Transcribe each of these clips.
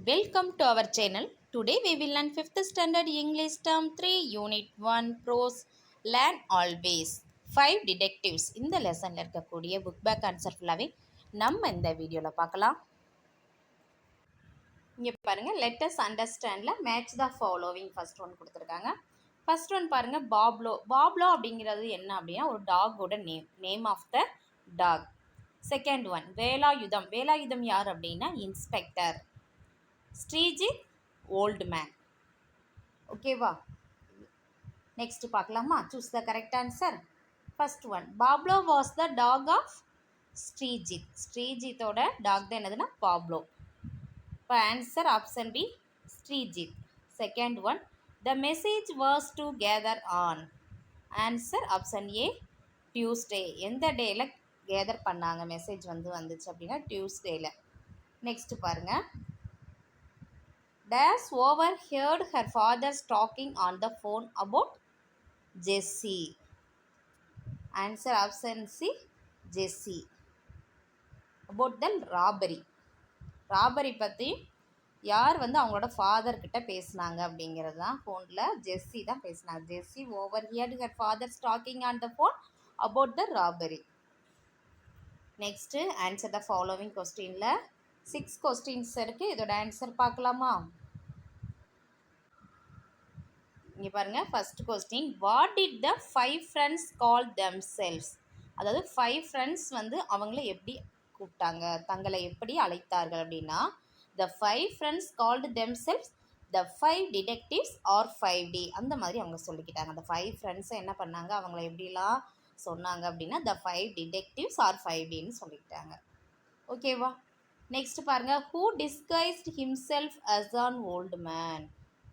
Welcome to our channel. Today we will learn 5th standard English term 3 unit 1 prose learn always 5 detectives. இந்த லெசன்ல இருக்கக்கூடிய book back answer ஃபுல்லாவே நம்ம இந்த வீடியோல பார்க்கலாம். இங்க பாருங்க let us understandல match the following first one கொடுத்திருக்காங்க. first one பாருங்க பாப்லோ. பாப்லோ அப்படிங்கிறது என்ன அப்படின்னா ஒரு டாகோட name of the dog. Second one Velayudham. Velayudham யார் அப்படின்னா இன்ஸ்பெக்டர். Sreejith old man. ஓகேவா, நெக்ஸ்ட் பார்க்கலாமா? Choose the correct answer. First one Pablo was the dog of Sreejith. ஸ்ரீஜித்தோட டாக் தான் என்னதுன்னா பாப்லோ. இப்போ answer option B Sreejith. Second one the message was to gather on. Answer option A Tuesday. எந்த டேயில் gather பண்ணாங்க message வந்துச்சு அப்படின்னா டியூஸ்டேயில். நெக்ஸ்ட் பாருங்கள் Dash overheard her father talking on the phone about Jessie. Answer option C Jessie. About the robbery. Robbery பற்றி யார் அவங்களோட father கிட்ட பேசினாங்க அப்படிங்கிறது தான் ஃபோனில் ஜெஸ்ஸி தான் பேசினாங்க. ஜெஸ்ஸி overheard her father talking on the phone about the robbery. Next answer the following கொஸ்டினில் 6 கொஸ்டின்ஸ் இருக்குது. இதோட ஆன்சர் பார்க்கலாமா? இங்கே பாருங்கள் first question what did the 5 friends call themselves. அதாவது 5 ஃப்ரெண்ட்ஸ் அவங்கள எப்படி கூப்பிட்டாங்க, தங்களை எப்படி அழைத்தார்கள் அப்படின்னா த 5 ஃப்ரெண்ட்ஸ் கால்டு தெம்செல்ஸ் த 5 டிடெக்டிவ்ஸ் ஆர் 5D அந்த மாதிரி அவங்க சொல்லிக்கிட்டாங்க. அந்த 5 ஃப்ரெண்ட்ஸை என்ன பண்ணாங்க, அவங்கள எப்படிலாம் சொன்னாங்க அப்படின்னா த 5 டிடெக்டிவ்ஸ் ஆர் 5Dன்னு சொல்லிக்கிட்டாங்க. ஓகேவா, நெக்ஸ்ட் பாருங்கள் who disguised himself as an old man.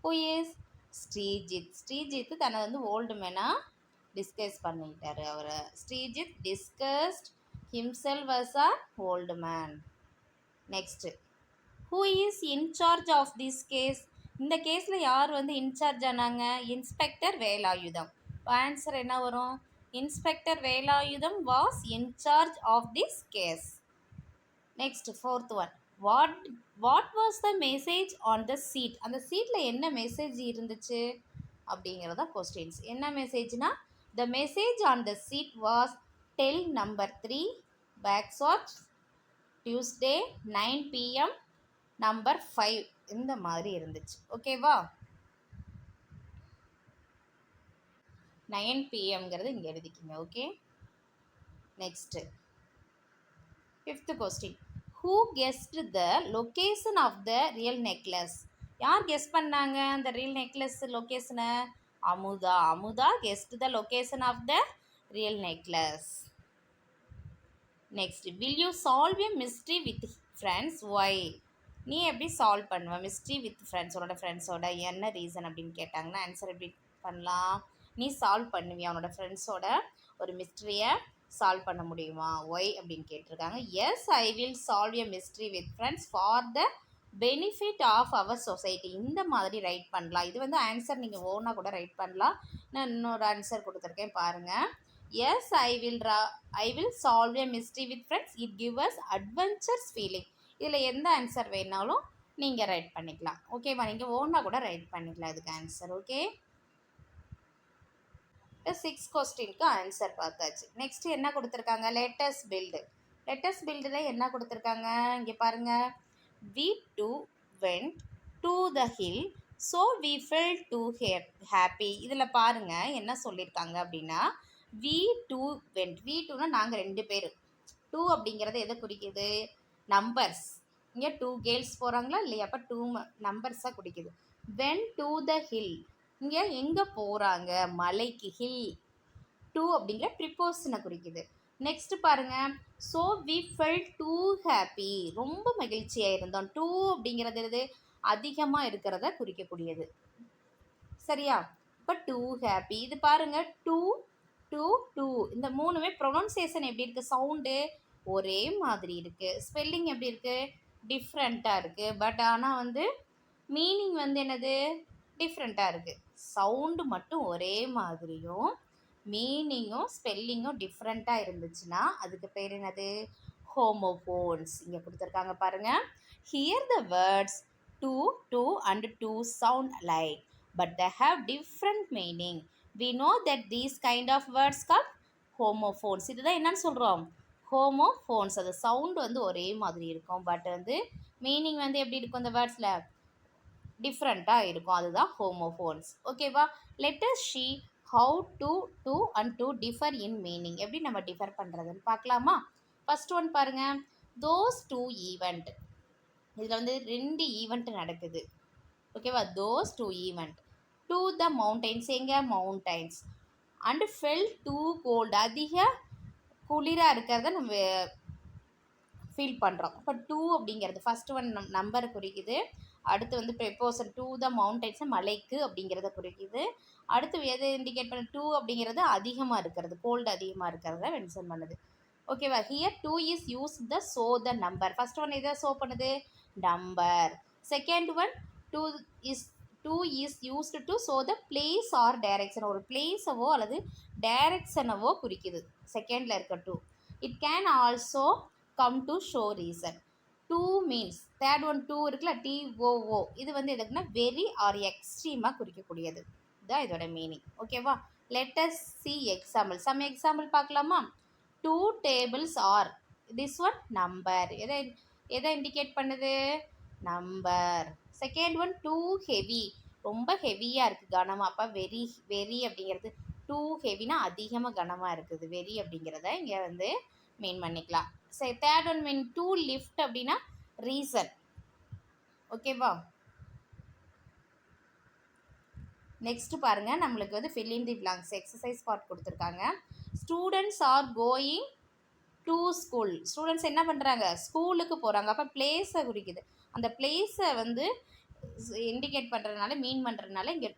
Who is Sreejith. Sreejith தன்னை ஓல்டு மேனாக டிஸ்கஸ் பண்ணிக்கிட்டார். அவரை Sreejith discussed himself as a old man. Next who is in charge of this case. இந்த கேஸில் யார் இன்சார்ஜ் ஆனாங்க? இன்ஸ்பெக்டர் வேலாயுதம். ஆன்சர் என்ன வரும்? Inspector Velayudham was in charge of this case. Next fourth one what was the message on the sheet. அந்த சீட்டில் என்ன message இருந்துச்சு அப்படிங்கிறத கொஸ்டின்ஸ். என்ன மெசேஜ்னா the message on the sheet was tell number 3 பேக்ஸ்வாட்ச் டியூஸ்டே 9 PM நம்பர் 5 இந்த மாதிரி இருந்துச்சு. ஓகேவா, 9 PMங்கிறது இங்கே எழுதிக்கிங்க. Okay, next 5th question who guessed the location of the real necklace. யார் கெஸ் பண்ணாங்க அந்த ரியல் நெக்லஸ் லொக்கேஷனை? Amudha. Amudha guessed the location of the real necklace. Next will you solve a mystery with friends why. நீ எப்படி solve பண்ணுவ mystery with friends, உன்னோட ஃப்ரெண்ட்ஸோட என்ன ரீசன் அப்படின்னு கேட்டாங்கன்னா ஆன்சர் எப்படி பண்ணலாம்? நீ சால்வ் பண்ணுவியா உன்னோட ஃப்ரெண்ட்ஸோட ஒரு மிஸ்ட்ரியை சால்வ் பண்ண முடியுமா? ஒய் அப்படின்னு கேட்டிருக்காங்க. Yes I will solve a mystery with friends for the benefit of our society. இந்த மாதிரி ரைட் பண்ணலாம். இது ஆன்சர் நீங்கள் ஓனாக கூட ரைட் பண்ணலாம். நான் இன்னொரு ஆன்சர் கொடுத்துருக்கேன் பாருங்கள். Yes I will solve a mystery with friends it give us adventures feeling. இதில் எந்த ஆன்சர் வேணாலும் நீங்கள் ரைட் பண்ணிக்கலாம். ஓகேவா, நீங்கள் ஓனாக கூட ரைட் பண்ணிக்கலாம் இதுக்கு ஆன்சர். ஓகே, 6 கொஸ்டினுக்கு ஆன்சர் பார்த்தாச்சு. நெக்ஸ்ட் என்ன கொடுத்துருக்காங்க? Latest build. லேட்டஸ்ட் பில்டில் என்ன கொடுத்துருக்காங்க இங்கே பாருங்கள். we two went to the hill so we felt too happy. இதில் பாருங்கள் என்ன சொல்லியிருக்காங்க அப்படின்னா we two went. we twoனா நாங்கள் 2 பேர். 2 அப்படிங்கிறது எதை குறிக்குது? நம்பர்ஸ். இங்கே 2 கேர்ள்ஸ் போகிறாங்களா இல்லையா? அப்போ 2 நம்பர்ஸாக குறிக்குது. went to the hill இங்கே எங்கே போகிறாங்க? மலைக்கு. ஹில் 2 அப்படிங்கிற ப்ரிப்போசனை குறிக்குது. நெக்ஸ்ட் பாருங்கள் so we felt too happy. ரொம்ப மகிழ்ச்சியாக இருந்தோம். 2 அப்படிங்கிறது அதிகமாக இருக்கிறத குறிக்கக்கூடியது. சரியா, இப்போ 2 ஹாப்பி. இது பாருங்கள் 2 2 2 இந்த 3மே ப்ரொனன்சியேஷன் எப்படி இருக்குது? சவுண்டு ஒரே மாதிரி இருக்குது. ஸ்பெல்லிங் எப்படி இருக்குது? டிஃப்ரெண்ட்டாக இருக்குது. பட் ஆனால் மீனிங் என்னது? டிஃப்ரெண்ட்டாக இருக்குது. சவுண்டு மட்டும் ஒரே மாதிரியும் மீனிங்கும் ஸ்பெல்லிங்கும் டிஃப்ரெண்ட்டாக இருந்துச்சுன்னா அதுக்கு பேர் என்னது? ஹோமோஃபோன்ஸ். இங்கே கொடுத்துருக்காங்க பாருங்கள். Here the words two, two and two sound alike, but they have different meaning. We know that these kind of words called homophones. இதுதான் என்னன்னு சொல்கிறோம், ஹோமோஃபோன்ஸ். அது சவுண்ட் வந்து ஒரே மாதிரி இருக்கும், பட் வந்து மீனிங் வந்து எப்படி இருக்கும் இந்த வேர்ட்ஸில் டிஃப்ரெண்ட்டாக இருக்கும். அதுதான் ஹோமோஃபோன்ஸ். ஓகேவா? Let's see how too and to differ in meaning. எப்படி நம்ம டிஃபர் பண்ணுறதுன்னு பார்க்கலாமா? ஃபர்ஸ்ட் ஒன் பாருங்கள், தோஸ் டூ ஈவெண்ட். இதில் வந்து 2 ஈவெண்ட் நடக்குது. ஓகேவா? Those two event. To the mountains, எங்கே mountains. And fell too cold, அதிக குளிராக இருக்கிறத நம்ம ஃபீல் பண்ணுறோம். இப்போ டூ அப்படிங்கிறது ஃபர்ஸ்ட் ஒன் நம்பரை குறிக்குது. அடுத்து வந்து ப்ரெப்போசன் டூ த மவுண்டைன்ஸ் மலைக்கு அப்படிங்கிறத குறிக்குது. அடுத்து எதை இண்டிகேட் பண்ண, டூ அப்படிங்கிறது அதிகமாக இருக்கிறது, கோல்டு அதிகமாக இருக்கிறத மென்ஷன் பண்ணுது. ஓகேவா? Here too is use the show the number. First one எதை ஷோ பண்ணுது, number. Second one too is used to show the place or direction. ஒரு பிளேஸவோ அல்லது டைரக்ஷனவோ குறிக்குது செகண்டில் இருக்க too. It can also come to show reason. Too means third one too இருக்குல்ல, டிஓஓ, இது வந்து எதுக்குன்னா வெரி ஆர் எக்ஸ்ட்ரீமாக குறிக்கக்கூடியது. இதுதான் இதோட மீனிங். ஓகேவா? Let's see example. Some example பார்க்கலாமா? Two tables are, this one number. எதை இண்டிகேட் பண்ணுது, number. Second one too heavy, ரொம்ப ஹெவியாக இருக்குது கனமாக. அப்போ வெரி அப்படிங்கிறது டூ ஹெவினா அதிகமாக கனமாக இருக்குது, வெரி அப்படிங்கிறத இங்கே வந்து மீன் பண்ணிக்கலாம். சரி, third one mean to lift அப்படின்னா ரீசன். ஓகேவா? நெக்ஸ்ட் பாருங்கள், நம்மளுக்கு வந்து fill in the blanks exercise part கொடுத்துருக்காங்க. Students are going to school. Students என்ன பண்ணுறாங்க, ஸ்கூலுக்கு போகிறாங்க. அப்போ பிளேஸை குறிக்குது. அந்த பிளேஸை வந்து இண்டிகேட் பண்ணுறதுனால, மீன் பண்ணுறதுனால இங்கே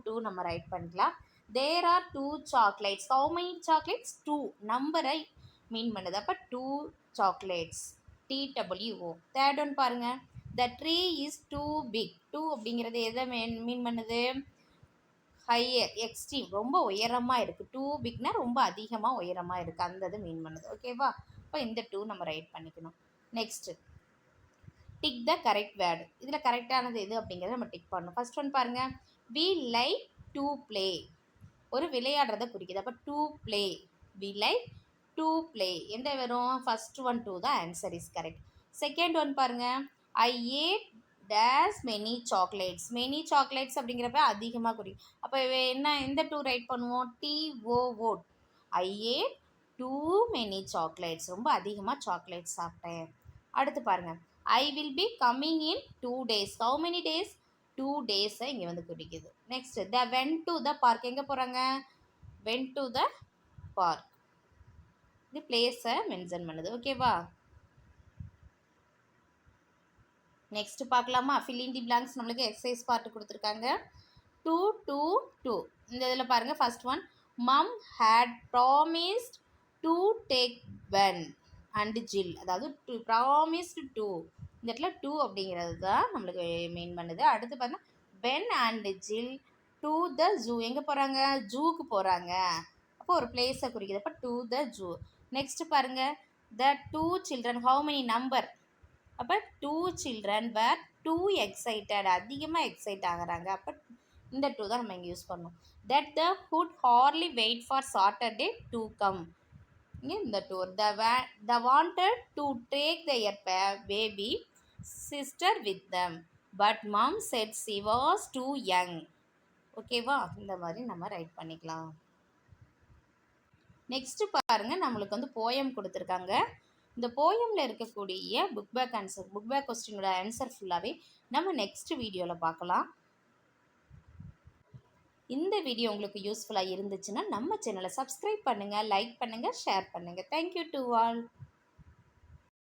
டூ நம்ம ரைட் பண்ணிக்கலாம். There are two chocolates. How many chocolates, two நம்பரை மீன் பண்ணுது. அப்போ two chocolates, T W O. Third one பாருங்கள், the tree is too big. Too அப்படிங்கிறது எதை மீன் பண்ணுது, ஹையர் எக்ஸ்ட்ரீம், ரொம்ப உயரமாக இருக்குது. டூ பிக்னா ரொம்ப அதிகமாக உயரமாக இருக்குது, அந்த இது மீன் பண்ணுது. ஓகேவா? இப்போ இந்த டூ நம்ம ரைட் பண்ணிக்கணும். Next tick the correct word. இதில் கரெக்டானது எது அப்படிங்கிறத நம்ம டிக் பண்ணணும். ஃபர்ஸ்ட் ஒன் பாருங்கள், வி லைக் டு ப்ளே, ஒரு விளையாடுறதை குறிக்குது. அப்போ to play, we like to play. எந்த வரும், ஃபர்ஸ்ட் ஒன் டூ தான் answer is correct. Second one பாருங்கள், I ate days many chocolates. Many chocolates அப்படிங்கிறப்ப அதிகமாக குறிக்கும். அப்போ என்ன, எந்த டூ ரைட் பண்ணுவோம், T O O. I ate too many chocolates, ரொம்ப அதிகமாக சாக்லேட்ஸ் சாப்பிட்டேன். அடுத்து பாருங்கள், I will be coming in 2 days. How many days, 2 days இங்கே வந்து குறிக்குது. Next the when to the park, எங்கே போகிறாங்க, வென் டு த பார்க். இது பிளேஸை மென்ஷன் பண்ணுது. ஓகேவா? நெக்ஸ்ட் பார்க்கலாமா? fill in the blanks நம்மளுக்கு எக்ஸசைஸ் பார்ட் கொடுத்துருக்காங்க. Too too too. இந்த இதில் பாருங்கள், first one, mum had promised to take Ben and Jill. அதாவது டூ ப்ராமிஸ்டு டூ, இந்த இடத்துல டூ அப்படிங்கிறது தான் நம்மளுக்கு மீன் பண்ணுது. அடுத்து பார்த்தா Ben and Jill to the zoo. எங்கே போகிறாங்க, ஜூக்கு போகிறாங்க. அப்போ ஒரு பிளேஸை குறிக்குது. அப்போ டு த ஜூ. நெக்ஸ்ட் பாருங்கள், the two children, how many number. அப்போ two children were too excited, அதிகமாக எக்ஸைட் ஆகிறாங்க. அப்போ இந்த டூ தான் நம்ம இங்கே யூஸ் பண்ணணும். தட் த ஹுட் ஹார்லி wait for Saturday to come. இங்கே இந்த too. They wanted to take their baby sister with them, but mum said she was too young. ஓகேவா? இந்த மாதிரி நம்ம ரைட் பண்ணிக்கலாம். நெக்ஸ்ட்டு பாருங்கள், நம்மளுக்கு வந்து போயம் கொடுத்துருக்காங்க. இந்த போயமில் இருக்கக்கூடிய புக் பேக் கொஸ்டினோட ஆன்சர் ஃபுல்லாகவே நம்ம நெக்ஸ்ட் வீடியோவில் பார்க்கலாம். இந்த வீடியோ உங்களுக்கு யூஸ்ஃபுல்லாக இருந்துச்சுன்னா நம்ம சேனலை சப்ஸ்கிரைப் பண்ணுங்கள், லைக் பண்ணுங்கள், ஷேர் பண்ணுங்கள். Thank you to all.